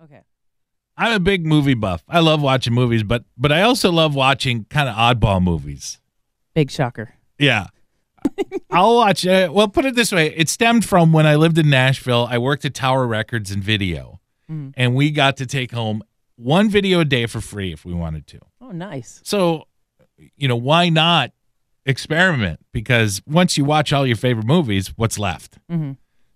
Okay. I'm a big movie buff. I love watching movies, but I also love watching kind of oddball movies. Big shocker. Yeah. I'll watch it. Well, put it this way. It stemmed from when I lived in Nashville. I worked at Tower Records and Video, and we got to take home one video a day for free if we wanted to. Oh, nice. So, why not experiment? Because once you watch all your favorite movies, what's left?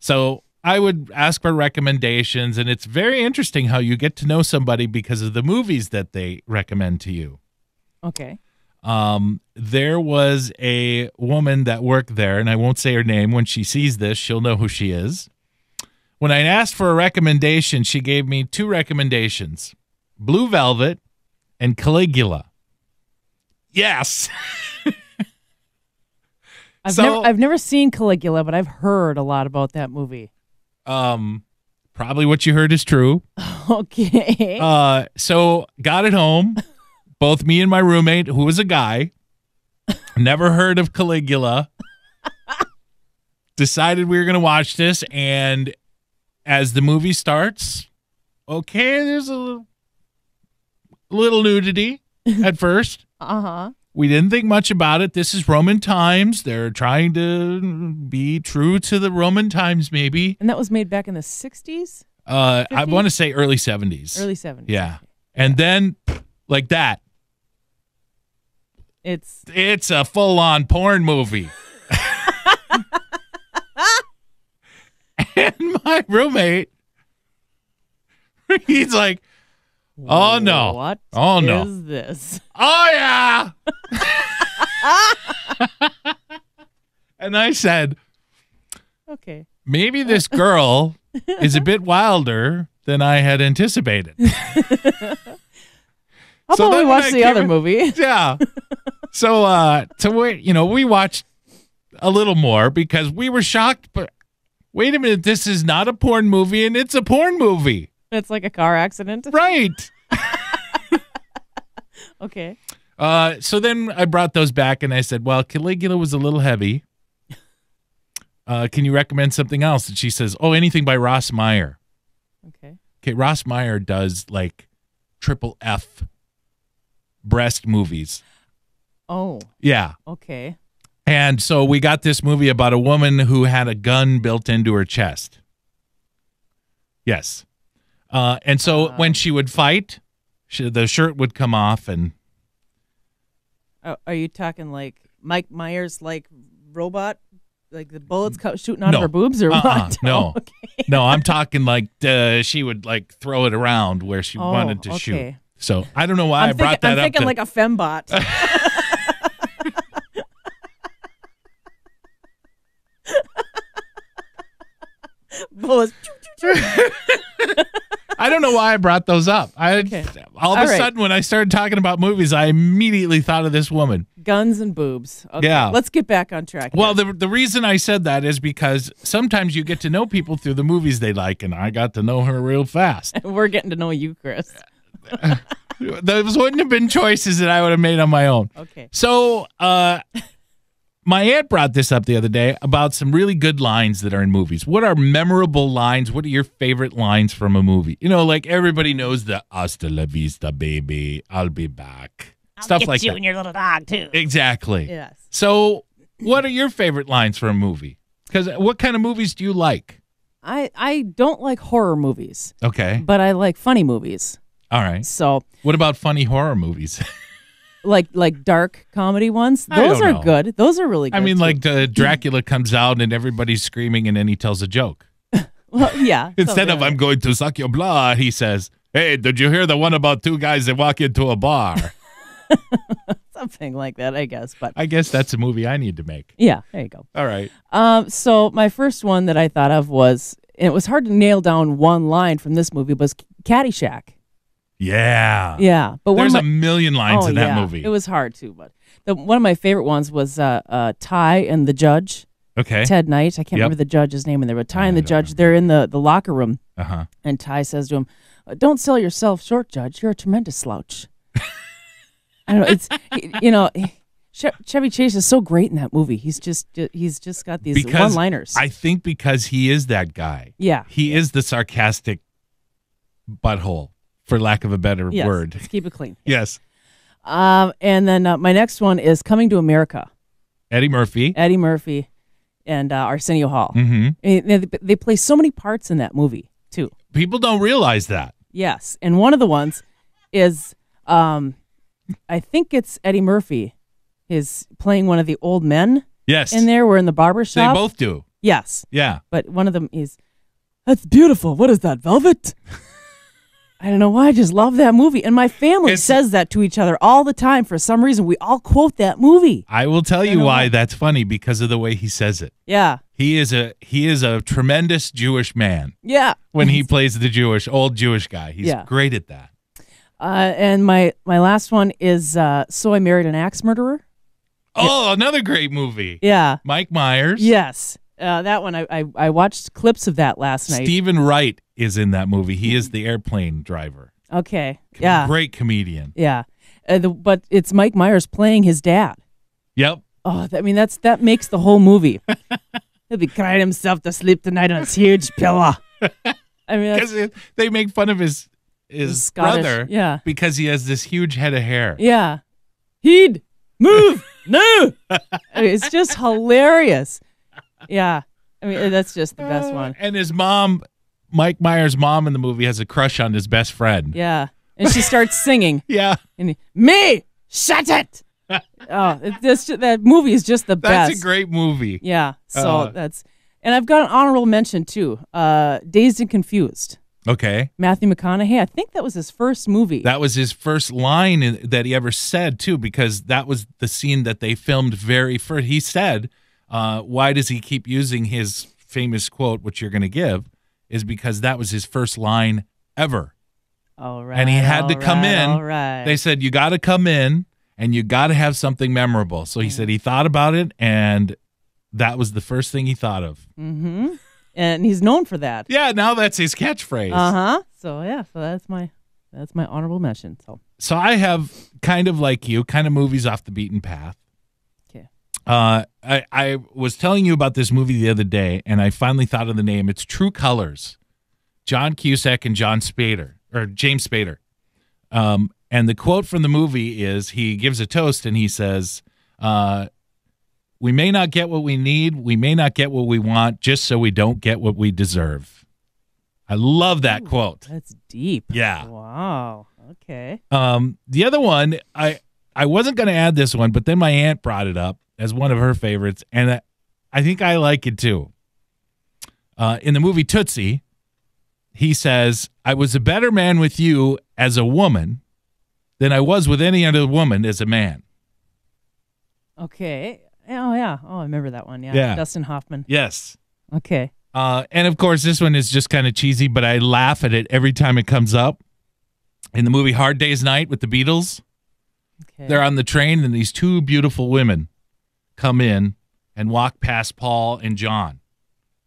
So I would ask for recommendations, and it's very interesting how you get to know somebody because of the movies that they recommend to you. Okay. There was a woman that worked there, and I won't say her name. When she sees this, she'll know who she is. When I asked for a recommendation, she gave me 2 recommendations: Blue Velvet and Caligula. Yes. I've never seen Caligula, but I've heard a lot about that movie. Probably what you heard is true. Okay. So got it home. Both me and my roommate, who was a guy, never heard of Caligula, decided we were going to watch this. And as the movie starts, okay, there's a little nudity at first. We didn't think much about it. This is Roman times. They're trying to be true to the Roman times, maybe. And that was made back in the 60s? I want to say early 70s. Early 70s. Yeah. And then, like that, it's a full-on porn movie. And my roommate, he's like, oh, no. What is this? Oh, yeah. And I said, okay, maybe this girl is a bit wilder than I had anticipated. How about we watch the other movie? Yeah. So we watched a little more because we were shocked. But wait a minute, this is not a porn movie, and it's a porn movie. It's like a car accident, right? Okay. So then I brought those back, and I said, "Well, Caligula was a little heavy. Can you recommend something else?" And she says, "Oh, anything by Ross Meyer." Okay. Okay, Ross Meyer does like triple F breast movies. Oh. Yeah. Okay. And so we got this movie about a woman who had a gun built into her chest. Yes. And so when she would fight, the shirt would come off. And are you talking like Mike Myers, like robot, like the bullets shooting out of her boobs, or what? No, okay. No, I'm talking like she would like throw it around where she wanted to shoot. So I don't know why I brought that up. I'm thinking like a fembot. Bullets. I don't know why I brought those up. All of a sudden, when I started talking about movies, I immediately thought of this woman. Guns and boobs. Okay, yeah. Let's get back on track. Well, the reason I said that is because sometimes you get to know people through the movies they like, and I got to know her real fast. We're getting to know you, Chris. Those wouldn't have been choices that I would have made on my own. Okay. So, my aunt brought this up the other day about some really good lines that are in movies. What are memorable lines? What are your favorite lines from a movie? Like everybody knows the "Hasta la vista, baby. I'll be back." Stuff like that. You and your little dog too. Exactly. Yes. So, what are your favorite lines from a movie? Because what kind of movies do you like? I don't like horror movies. Okay. But I like funny movies. All right. So, what about funny horror movies? like dark comedy ones? Those are good. Those are really good. I mean, too. like Dracula comes out and everybody's screaming and then he tells a joke. Well, yeah. Instead of "I'm going to suck your blood," he says, "Hey, did you hear the one about 2 guys that walk into a bar?" Something like that, I guess. But I guess that's a movie I need to make. Yeah, there you go. All right. So my first one that I thought of was, and it was hard to nail down one line from this movie, was Caddyshack. Yeah. Yeah. But there's a million lines in that movie. It was hard too, but one of my favorite ones was Ty and the judge. Okay. Ted Knight. I can't remember the judge's name in there, but Ty and the judge, they're in the locker room. Uh-huh. And Ty says to him, "Don't sell yourself short, Judge. You're a tremendous slouch." I don't know. Chevy Chase is so great in that movie. He's just got these one-liners. I think because he is that guy. Yeah. He is the sarcastic butthole, for lack of a better Yes, word. let's keep it clean. Yes. And then my next one is Coming to America. Eddie Murphy. Eddie Murphy and Arsenio Hall. Mm-hmm. They play so many parts in that movie, too. People don't realize that. Yes. And one of the ones is, I think it's Eddie Murphy is playing one of the old men Yes. in there. We're in the barber shop. They both do. Yes. Yeah. But one of them is, that's beautiful. What is that, velvet? I don't know why. I just love that movie. And my family says that to each other all the time. For some reason, we all quote that movie. I will tell you why that's funny, because of the way he says it. Yeah. He is a tremendous Jewish man. Yeah. When he plays the old Jewish guy. He's great at that. And my last one is So I Married an Axe Murderer. Oh, another great movie. Yeah. Mike Myers. Yes. That one, I watched clips of that last night. Stephen Wright is in that movie. He is the airplane driver. Okay. Yeah. Great comedian. Yeah. But it's Mike Myers playing his dad. Yep. Oh, that makes the whole movie. He'll be crying himself to sleep tonight on his huge pillow. I mean, because they make fun of his Scottish, brother. Yeah. Because he has this huge head of hair. Yeah. He'd move. No. I mean, it's just hilarious. Yeah. I mean, that's just the best one. And his mom, Mike Myers' mom in the movie, has a crush on his best friend. Yeah. And she starts singing. Yeah. And me, shut it. That movie is just the best. That's a great movie. Yeah. So and I've got an honorable mention too. Dazed and Confused. Okay. Matthew McConaughey. I think that was his first movie. That was his first line that he ever said too, because that was the scene that they filmed very first. He said, why does he keep using his famous quote, which you're going to give, is because that was his first line ever. All right. And he had to come in. All right. They said, you got to come in and you got to have something memorable. So he said he thought about it, and that was the first thing he thought of. Mm-hmm. And he's known for that. Yeah, now that's his catchphrase. Uh-huh. So that's my honorable mention. So I have, kind of like you, kind of movies off the beaten path. Okay. I was telling you about this movie the other day, and I finally thought of the name. It's True Colors. John Cusack and James Spader. And the quote from the movie is, he gives a toast and he says, we may not get what we need, we may not get what we want, just so we don't get what we deserve. I love that quote. That's deep. Yeah. Wow. Okay. The other one, I wasn't going to add this one, but then my aunt brought it up as one of her favorites, and I think I like it too. In the movie Tootsie, he says, I was a better man with you as a woman than I was with any other woman as a man. Okay. Oh, yeah. Oh, I remember that one. Yeah. Yeah. Dustin Hoffman. Yes. Okay. And, of course, this one is just kind of cheesy, but I laugh at it every time it comes up. In the movie Hard Day's Night with the Beatles, they're on the train, and these two beautiful women come in and walk past Paul and John.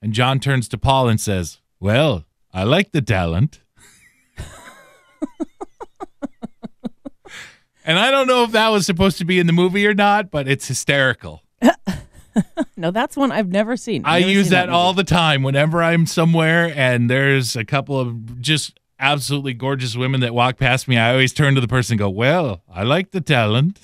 And John turns to Paul and says, well, I like the talent. And I don't know if that was supposed to be in the movie or not, but it's hysterical. No, that's one I've never seen. I use that all the time whenever I'm somewhere and there's a couple of just absolutely gorgeous women that walk past me. I always turn to the person and go, well, I like the talent.